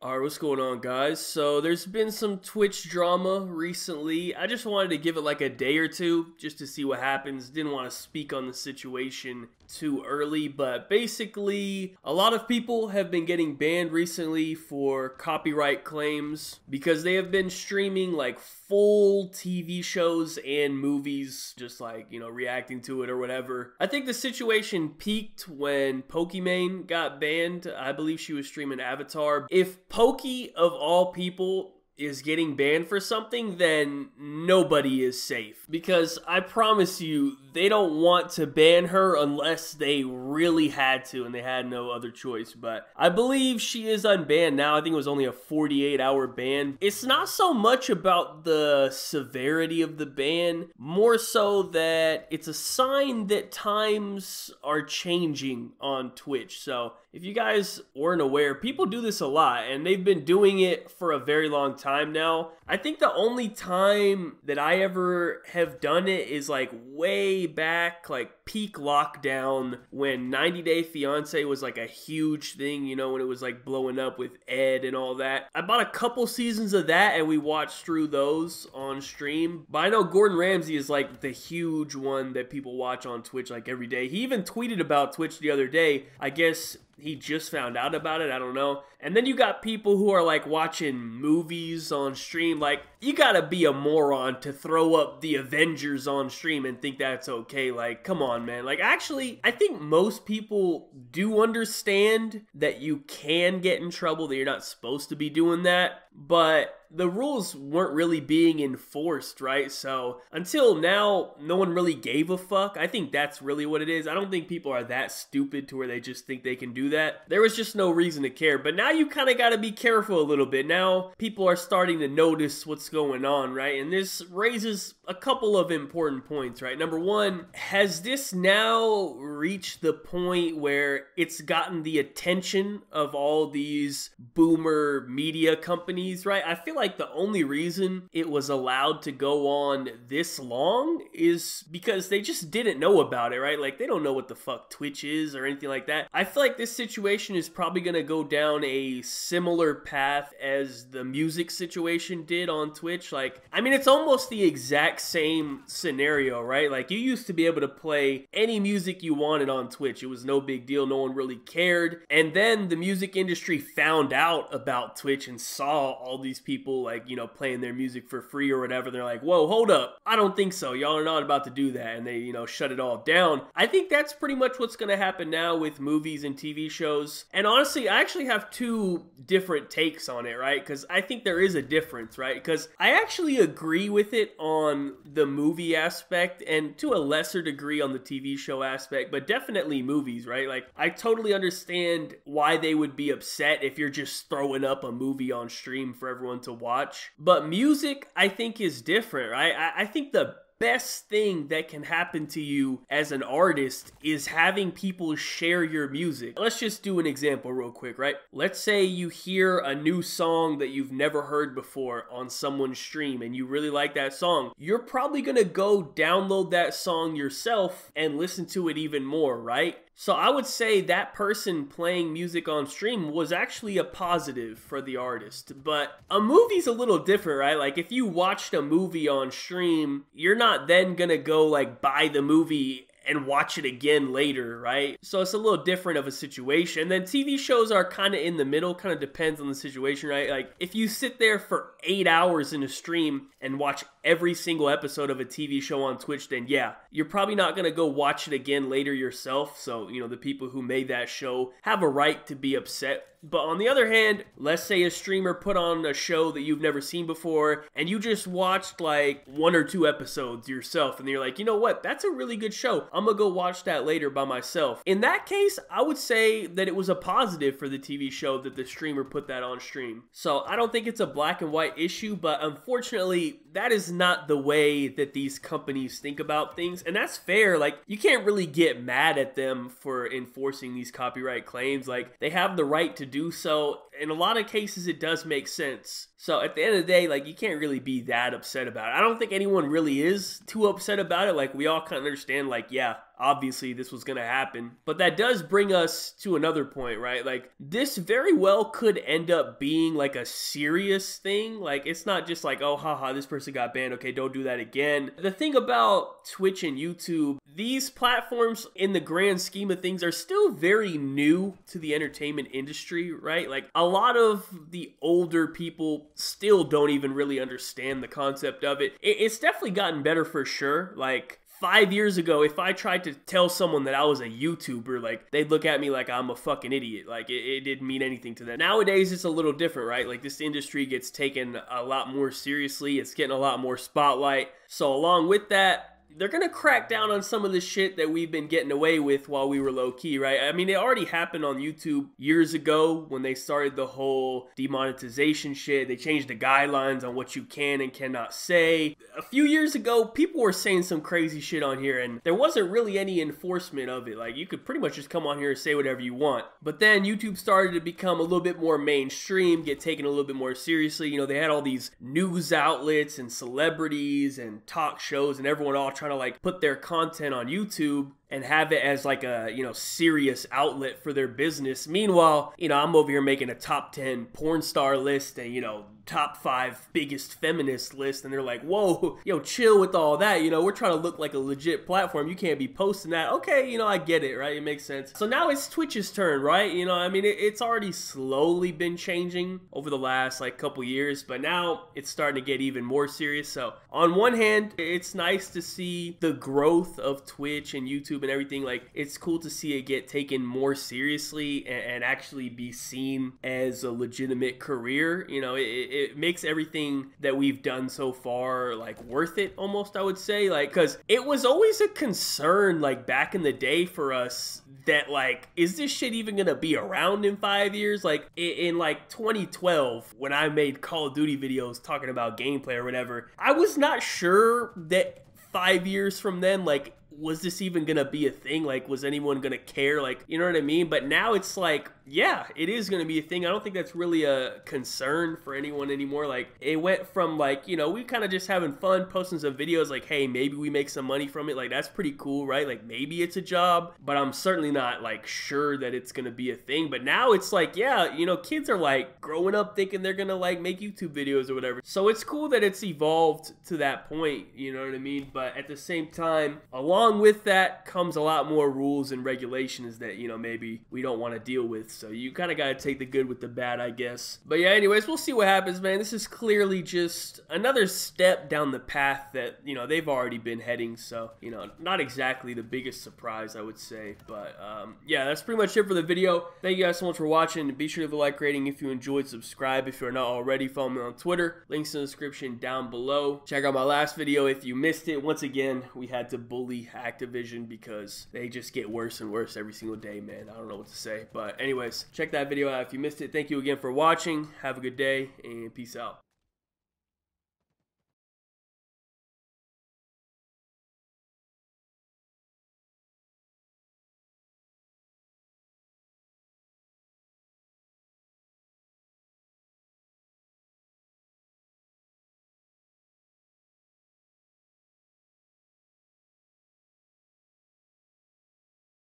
Alright, what's going on, guys? So, there's been some Twitch drama recently. I just wanted to give it like a day or two just to see what happens. Didn't want to speak on the situation too early, but basically, a lot of people have been getting banned recently for copyright claims because they have been streaming like full TV shows and movies, just like, reacting to it or whatever. I think the situation peaked when Pokimane got banned. I believe she was streaming Avatar. If Pokey, of all people, is getting banned for something, then nobody is safe. Because I promise you, they don't want to ban her unless they really had to and they had no other choice. But I believe she is unbanned now. I think it was only a 48-hour ban. It's not so much about the severity of the ban, more so that it's a sign that times are changing on Twitch. So if you guys weren't aware, people do this a lot and they've been doing it for a very long time now. I think the only time that I ever have done it is like way back, like peak lockdown, when 90 Day Fiance was like a huge thing, when it was like blowing up with Ed and all that. I bought a couple seasons of that and we watched through those on stream. But I know Gordon Ramsay is like the huge one that people watch on Twitch like every day. He even tweeted about Twitch the other day. I guess he just found out about it, I don't know. And then you got people who are like watching movies on stream. Like, you gotta be a moron to throw up the Avengers on stream and think that's okay. Like, come on, man. Like, actually, I think most people do understand that you can get in trouble, that you're not supposed to be doing that. But the rules weren't really being enforced, right? So until now, no one really gave a fuck. I think that's really what it is. I don't think people are that stupid to where they just think they can do that. There was just no reason to care. But now you kind of got to be careful a little bit. Now people are starting to notice what's going on, right? And this raises a couple of important points, right? Number one, has this now reached the point where it's gotten the attention of all these boomer media companies, right? I feel like the only reason it was allowed to go on this long is because they just didn't know about it, right? Like, they don't know what the fuck Twitch is or anything like that. I feel like this situation is probably going to go down a similar path as the music situation did on Twitch. Like, I mean, it's almost the exact same scenario, right? Like, you used to be able to play any music you wanted on Twitch. It was no big deal. No one really cared. And then the music industry found out about Twitch and saw all these people like, playing their music for free or whatever. They're like, whoa, hold up. I don't think so. Y'all are not about to do that. And they, shut it all down. I think that's pretty much what's going to happen now with movies and TV shows. And honestly, I actually have two different takes on it, right? Because I think there is a difference, right? Because I actually agree with it on the movie aspect and to a lesser degree on the TV show aspect, but definitely movies, right? Like, I totally understand why they would be upset if you're just throwing up a movie on stream for everyone to watch. But music, I think, is different, right? I think the best thing that can happen to you as an artist is having people share your music. Let's just do an example real quick, right? Let's say you hear a new song that you've never heard before on someone's stream and you really like that song. You're probably gonna go download that song yourself and listen to it even more, right? So I would say that person playing music on stream was actually a positive for the artist. But a movie's a little different, right? Like, if you watched a movie on stream, you're not then gonna go like buy the movie and watch it again later, right? So it's a little different of a situation. And then TV shows are kind of in the middle, kind of depends on the situation, right? Like, if you sit there for 8 hours in a stream and watch every single episode of a TV show on Twitch, then yeah, you're probably not gonna go watch it again later yourself. So, the people who made that show have a right to be upset. But on the other hand, let's say a streamer put on a show that you've never seen before and you just watched like 1 or 2 episodes yourself and you're like, you know what, that's a really good show. I'm gonna go watch that later by myself. In that case, I would say that it was a positive for the TV show that the streamer put that on stream. So I don't think it's a black and white issue, but unfortunately, that is not the way that these companies think about things. And that's fair. Like, you can't really get mad at them for enforcing these copyright claims. Like, they have the right to do so. In a lot of cases, it does make sense. So at the end of the day, like, you can't really be that upset about it. I don't think anyone really is too upset about it. Like, we all kind of understand, like, yeah, obviously this was gonna happen. But that does bring us to another point, right? Like, this very well could end up being like a serious thing. Like, it's not just like, oh, haha, this person got banned, okay, don't do that again. The thing about Twitch and YouTube, these platforms in the grand scheme of things are still very new to the entertainment industry, right? Like, a lot of the older people still don't even really understand the concept of it. It's definitely gotten better for sure. Like, 5 years ago, if I tried to tell someone that I was a YouTuber, like, they'd look at me like I'm a fucking idiot. Like, it didn't mean anything to them. Nowadays, it's a little different, right? Like, this industry gets taken a lot more seriously. It's getting a lot more spotlight. So along with that, they're gonna crack down on some of the shit that we've been getting away with while we were low-key, right? I mean, it already happened on YouTube years ago when they started the whole demonetization shit. They changed the guidelines on what you can and cannot say. A few years ago, people were saying some crazy shit on here, and there wasn't really any enforcement of it. Like, you could pretty much just come on here and say whatever you want. But then YouTube started to become a little bit more mainstream, get taken a little bit more seriously. You know, they had all these news outlets and celebrities and talk shows and everyone all trying to like put their content on YouTube and have it as like a, you know, serious outlet for their business. Meanwhile, you know, I'm over here making a top 10 porn star list and, you know, top 5 biggest feminist list, and they're like, whoa, yo, chill with all that, you know, we're trying to look like a legit platform, you can't be posting that. Okay, you know, I get it, right? It makes sense. So now it's Twitch's turn, right? You know, I mean, it's already slowly been changing over the last like couple years, but now it's starting to get even more serious. So on one hand, it's nice to see the growth of Twitch and YouTube and everything. Like, it's cool to see it get taken more seriously and actually be seen as a legitimate career. You know, it makes everything that we've done so far like worth it almost, I would say. Like, because it was always a concern like back in the day for us that like, is this shit even gonna be around in 5 years? Like in like 2012 when I made Call of Duty videos talking about gameplay or whatever, I was not sure that 5 years from then, like, was this even gonna be a thing? Like, was anyone gonna care? Like, you know what I mean? But now it's like, yeah, it is gonna be a thing. I don't think that's really a concern for anyone anymore. Like, it went from like, you know, we kind of just having fun, posting some videos like, hey, maybe we make some money from it. Like, that's pretty cool, right? Like, maybe it's a job, but I'm certainly not like sure that it's gonna be a thing. But now it's like, yeah, you know, kids are like growing up thinking they're gonna like make YouTube videos or whatever. So it's cool that it's evolved to that point, you know what I mean? But at the same time, along with that comes a lot more rules and regulations that, you know, maybe we don't want to deal with. So you kind of got to take the good with the bad, I guess. But yeah, anyways, we'll see what happens, man. This is clearly just another step down the path that, you know, they've already been heading. So, you know, not exactly the biggest surprise, I would say. But yeah, that's pretty much it for the video. Thank you guys so much for watching. Be sure to leave a like rating if you enjoyed. Subscribe if you're not already. Follow me on Twitter. Links in the description down below. Check out my last video if you missed it. Once again, we had to bully Activision because they just get worse and worse every single day, man. I don't know what to say. But anyways, check that video out if you missed it. Thank you again for watching. Have a good day and peace out.